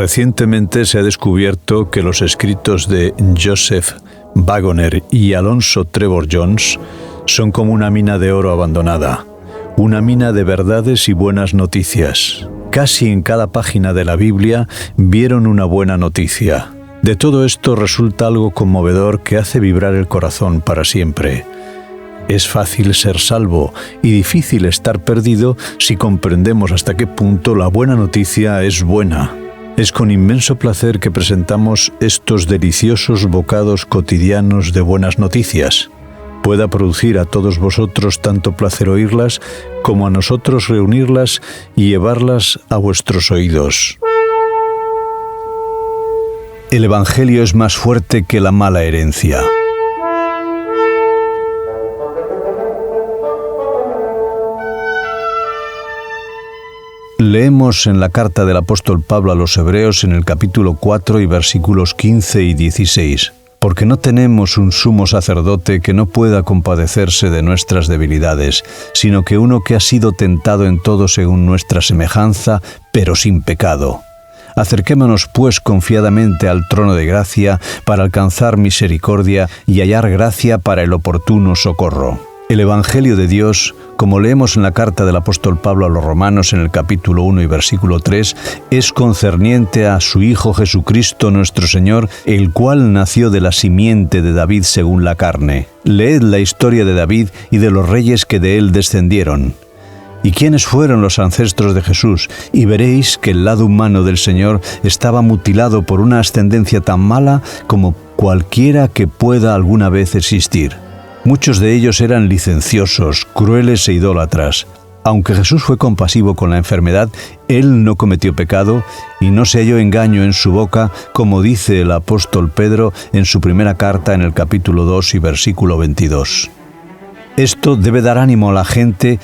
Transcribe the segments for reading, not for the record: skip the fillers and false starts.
Recientemente se ha descubierto que los escritos de Joseph Wagoner y Alonzo Trevor Jones son como una mina de oro abandonada, una mina de verdades y buenas noticias. Casi en cada página de la Biblia vieron una buena noticia. De todo esto resulta algo conmovedor que hace vibrar el corazón para siempre. Es fácil ser salvo y difícil estar perdido si comprendemos hasta qué punto la buena noticia es buena. Es con inmenso placer que presentamos estos deliciosos bocados cotidianos de buenas noticias. Pueda producir a todos vosotros tanto placer oírlas como a nosotros reunirlas y llevarlas a vuestros oídos. El Evangelio es más fuerte que la mala herencia. Leemos en la carta del apóstol Pablo a los Hebreos en el capítulo 4 y versículos 15 y 16. Porque no tenemos un sumo sacerdote que no pueda compadecerse de nuestras debilidades, sino que uno que ha sido tentado en todo según nuestra semejanza, pero sin pecado. Acerquémonos pues confiadamente al trono de gracia para alcanzar misericordia y hallar gracia para el oportuno socorro. El Evangelio de Dios, como leemos en la carta del apóstol Pablo a los Romanos en el capítulo 1 y versículo 3, es concerniente a su Hijo Jesucristo nuestro Señor, el cual nació de la simiente de David según la carne. Leed la historia de David y de los reyes que de él descendieron. ¿Y quiénes fueron los ancestros de Jesús? Y veréis que el lado humano del Señor estaba mutilado por una ascendencia tan mala como cualquiera que pueda alguna vez existir. Muchos de ellos eran licenciosos, crueles e idólatras. Aunque Jesús fue compasivo con la enfermedad, Él no cometió pecado y no se halló engaño en su boca, como dice el apóstol Pedro en su primera carta en el capítulo 2 y versículo 22. Esto debe dar ánimo a la gente,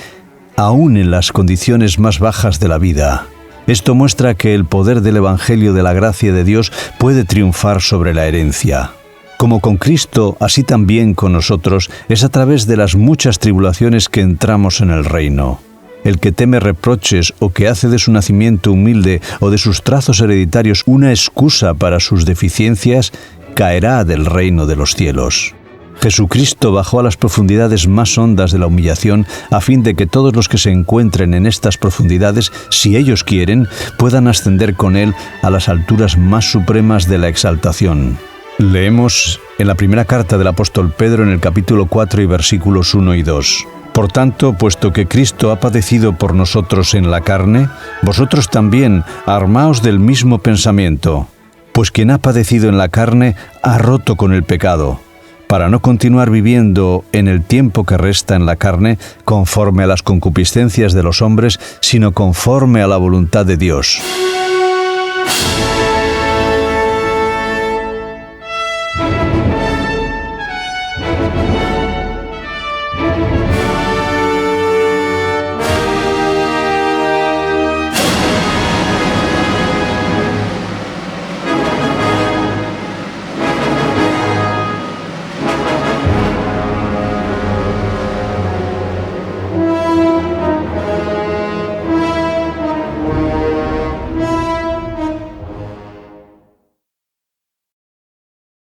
aún en las condiciones más bajas de la vida. Esto muestra que el poder del Evangelio de la gracia de Dios puede triunfar sobre la herencia. Como con Cristo, así también con nosotros, es a través de las muchas tribulaciones que entramos en el reino. El que teme reproches o que hace de su nacimiento humilde o de sus trazos hereditarios una excusa para sus deficiencias, caerá del reino de los cielos. Jesucristo bajó a las profundidades más hondas de la humillación a fin de que todos los que se encuentren en estas profundidades, si ellos quieren, puedan ascender con Él a las alturas más supremas de la exaltación. Leemos en la primera carta del apóstol Pedro en el capítulo 4 y versículos 1 y 2. Por tanto, puesto que Cristo ha padecido por nosotros en la carne, vosotros también armaos del mismo pensamiento. Pues quien ha padecido en la carne ha roto con el pecado, para no continuar viviendo en el tiempo que resta en la carne conforme a las concupiscencias de los hombres, sino conforme a la voluntad de Dios.